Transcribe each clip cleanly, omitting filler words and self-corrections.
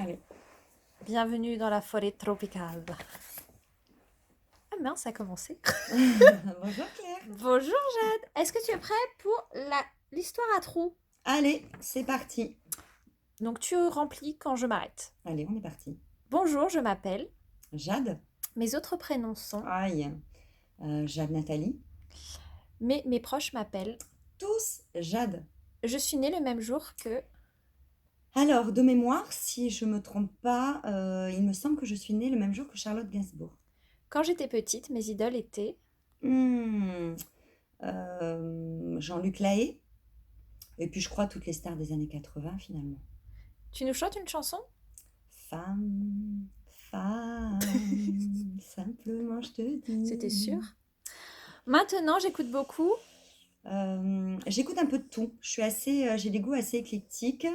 Allez. Bienvenue dans la forêt tropicale. Ah mince, ça a commencé. Bonjour Claire. Bonjour Jade. Est-ce que tu es prêt pour l'histoire à trous? Allez, c'est parti. Donc tu remplis quand je m'arrête. Allez, on est parti. Bonjour, je m'appelle. Jade. Mes autres prénoms sont. Aïe. Jade Nathalie. Mais mes proches m'appellent. Tous Jade. Je suis née le même jour que. Alors, de mémoire, si je me trompe pas, il me semble que je suis née le même jour que Charlotte Gainsbourg. Quand j'étais petite, mes idoles étaient. Hmm, Jean-Luc Lahaye. Et puis je crois toutes les stars des années 80 finalement. Tu nous chantes une chanson? Femme, femme, simplement je te dis. C'était sûr. Maintenant, j'écoute beaucoup. J'écoute un peu de tout. J'ai des goûts assez éclectiques.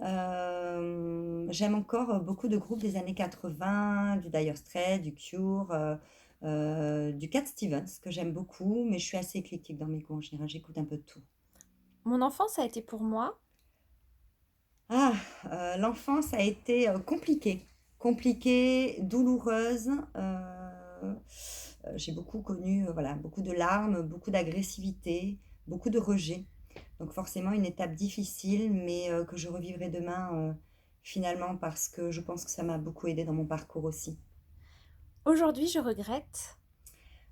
J'aime encore beaucoup de groupes des années 80, du Dire Straits, du Cure, du Cat Stevens, que j'aime beaucoup, mais je suis assez éclectique dans mes goûts en général. J'écoute un peu de tout. Mon enfance a été pour moi. Ah, l'enfance a été compliquée, douloureuse. J'ai beaucoup connu, voilà, beaucoup de larmes, beaucoup d'agressivité, beaucoup de rejet. Donc forcément une étape difficile, mais que je revivrai demain finalement parce que je pense que ça m'a beaucoup aidé dans mon parcours aussi. Aujourd'hui, je regrette.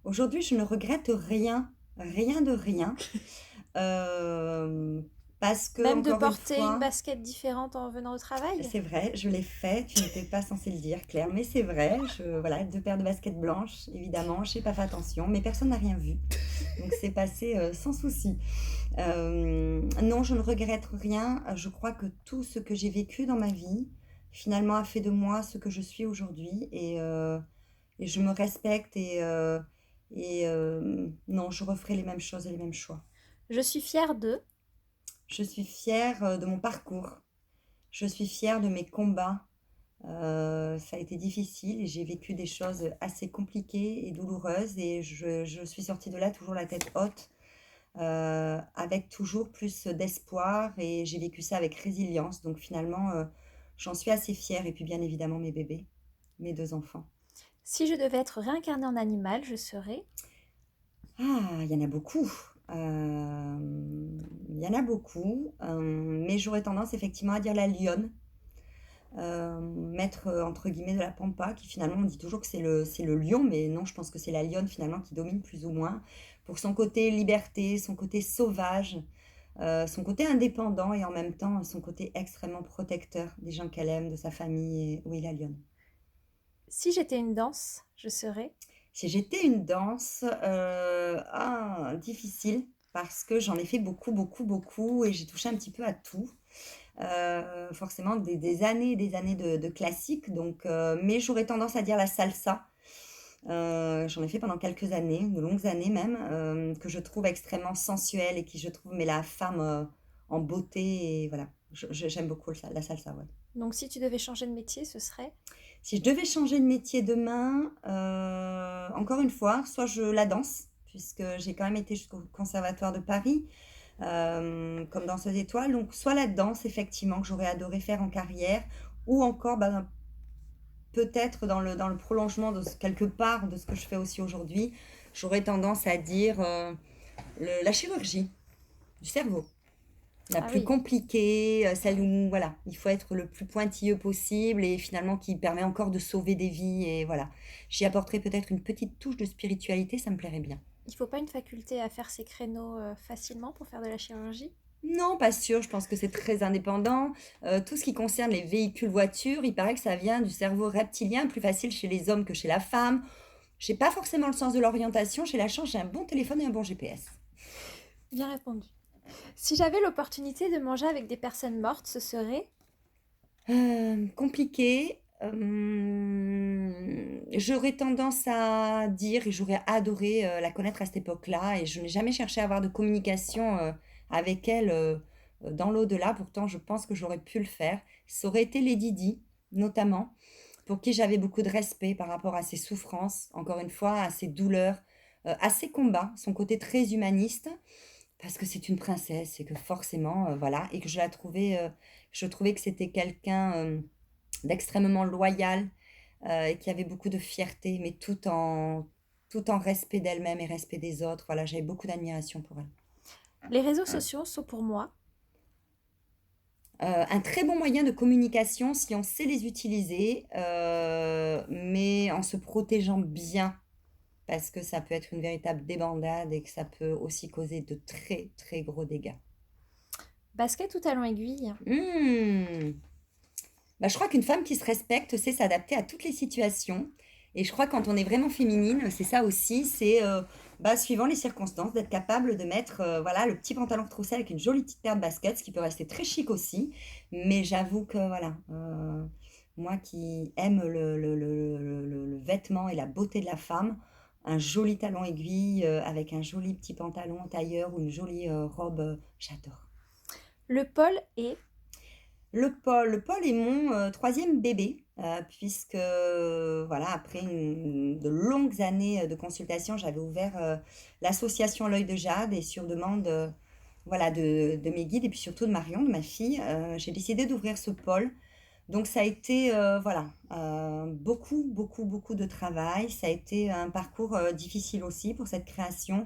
Aujourd'hui, je ne regrette rien, rien de rien, euh, parce que Même de encore une porter une fois, basket différente en venant au travail. c'est vrai, je l'ai fait. Tu n'étais pas censée le dire, Claire, mais c'est vrai. Voilà, deux paires de baskets blanches, évidemment. Je n'ai pas fait attention, mais personne n'a rien vu, donc c'est passé sans souci. Non, je ne regrette rien. Je crois que tout ce que j'ai vécu dans ma vie, finalement, a fait de moi ce que je suis aujourd'hui. Et je me respecte non, je referai les mêmes choses et les mêmes choix. Je suis fière de. Je suis fière de mon parcours. Je suis fière de mes combats. Ça a été difficile et j'ai vécu des choses assez compliquées et douloureuses. Et je suis sortie de là toujours la tête haute, avec toujours plus d'espoir, et j'ai vécu ça avec résilience. Donc finalement, j'en suis assez fière. Et puis bien évidemment mes bébés, mes deux enfants. Si je devais être réincarnée en animal, je serais. Ah, il y en a beaucoup. Il y en a beaucoup, mais j'aurais tendance effectivement à dire la lionne, maître entre guillemets de la pampa, qui finalement on dit toujours que c'est le lion, mais non, je pense que c'est la lionne finalement qui domine plus ou moins, pour son côté liberté, son côté sauvage, son côté indépendant, et en même temps son côté extrêmement protecteur des gens qu'elle aime, de sa famille. Et oui, la lionne. Si j'étais une danse, je serais. Si j'étais une danse, difficile, parce que j'en ai fait beaucoup, beaucoup, beaucoup, et j'ai touché un petit peu à tout. Forcément des années et des années de classiques, donc, mais j'aurais tendance à dire la salsa. J'en ai fait pendant quelques années, de longues années même, que je trouve extrêmement sensuelle et qui, je trouve, met la femme en beauté. Et voilà, j'aime beaucoup la salsa, ouais. Donc si tu devais changer de métier, ce serait. Si je devais changer de métier demain, encore une fois, soit je la danse, puisque j'ai quand même été jusqu'au Conservatoire de Paris, comme danseuse étoile, donc soit la danse, effectivement, que j'aurais adoré faire en carrière, ou encore peut-être dans le prolongement de quelque part de ce que je fais aussi aujourd'hui, j'aurais tendance à dire la chirurgie du cerveau. La Ah plus oui. compliquée, celle où voilà, il faut être le plus pointilleux possible, et finalement qui permet encore de sauver des vies. Et voilà, j'y apporterai peut-être une petite touche de spiritualité, ça me plairait bien. Il faut pas une faculté à faire ces créneaux facilement pour faire de la chirurgie? Non, pas sûr, je pense que c'est très indépendant. Tout ce qui concerne les véhicules voitures, il paraît que ça vient du cerveau reptilien, plus facile chez les hommes que chez la femme. J'ai pas forcément le sens de l'orientation, j'ai la chance, j'ai un bon téléphone et un bon GPS. Bien répondu. Si j'avais l'opportunité de manger avec des personnes mortes, ce serait. Compliqué. J'aurais tendance à dire, et j'aurais adoré la connaître à cette époque-là, et je n'ai jamais cherché à avoir de communication avec elle dans l'au-delà. Pourtant, je pense que j'aurais pu le faire. Ça aurait été Lady Di, notamment, pour qui j'avais beaucoup de respect par rapport à ses souffrances, encore une fois, à ses douleurs, à ses combats, son côté très humaniste, parce que c'est une princesse, et que forcément, voilà, et que je trouvais que c'était quelqu'un d'extrêmement loyale, et qui avait beaucoup de fierté, mais tout en respect d'elle-même et respect des autres. Voilà, j'avais beaucoup d'admiration pour elle. Les réseaux sociaux sont pour moi Un très bon moyen de communication si on sait les utiliser, mais en se protégeant bien, parce que ça peut être une véritable débandade et que ça peut aussi causer de très, très gros dégâts. basket ou talon aiguille. Mmh. Bah, je crois qu'une femme qui se respecte sait s'adapter à toutes les situations. Et je crois que quand on est vraiment féminine, c'est ça aussi, c'est bah, suivant les circonstances, d'être capable de mettre voilà, le petit pantalon retroussé avec une jolie petite paire de baskets, ce qui peut rester très chic aussi. Mais j'avoue que voilà, moi qui aime le vêtement et la beauté de la femme, un joli talon aiguille avec un joli petit pantalon tailleur ou une jolie robe, j'adore. Le pôle est Le pôle est mon troisième bébé, puisque voilà, après de longues années de consultation, j'avais ouvert l'association L'œil de Jade et sur demande voilà, de mes guides et puis surtout de Marion, de ma fille, j'ai décidé d'ouvrir ce pôle. Donc ça a été voilà, beaucoup, beaucoup, beaucoup de travail. Ça a été un parcours difficile aussi pour cette création.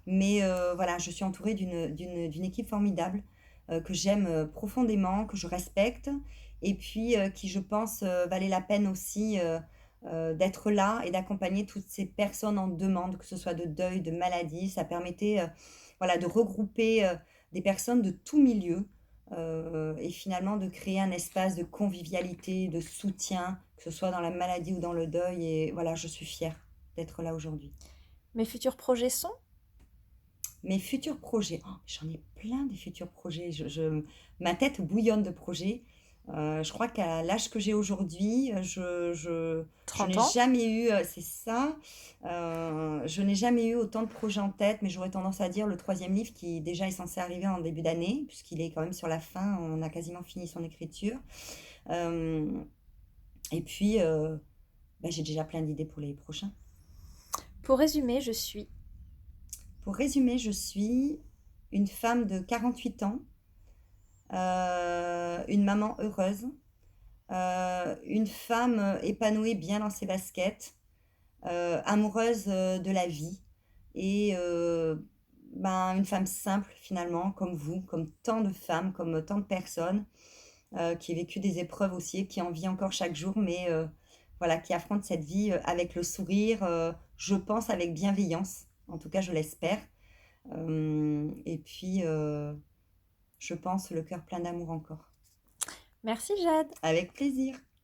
Mais voilà, je suis entourée d'une équipe formidable que j'aime profondément, que je respecte, et puis qui, je pense, valait la peine aussi d'être là et d'accompagner toutes ces personnes en demande, que ce soit de deuil, de maladie. Ça permettait voilà, de regrouper des personnes de tout milieu et finalement de créer un espace de convivialité, de soutien, que ce soit dans la maladie ou dans le deuil. Et voilà, je suis fière d'être là aujourd'hui. mes futurs projets sont. Mes futurs projets, oh, j'en ai plein des futurs projets. Ma tête bouillonne de projets. Je crois qu'à l'âge que j'ai aujourd'hui, je 30 n'ai ans. jamais eu, c'est ça, je n'ai jamais eu autant de projets en tête, mais j'aurais tendance à dire le troisième livre qui déjà est censé arriver en début d'année, puisqu'il est quand même sur la fin, on a quasiment fini son écriture. Euh, et puis, bah, j'ai déjà plein d'idées pour les prochains. Pour résumer, je suis Pour résumer, je suis une femme de 48 ans, une maman heureuse, une femme épanouie bien dans ses baskets, amoureuse de la vie et ben, une femme simple finalement, comme vous, comme tant de femmes, comme tant de personnes qui ont vécu des épreuves aussi et qui en vit encore chaque jour, mais voilà, qui affrontent cette vie avec le sourire, je pense avec bienveillance, en tout cas je l'espère. Et puis, je pense le cœur plein d'amour encore. Merci Jade. Avec plaisir.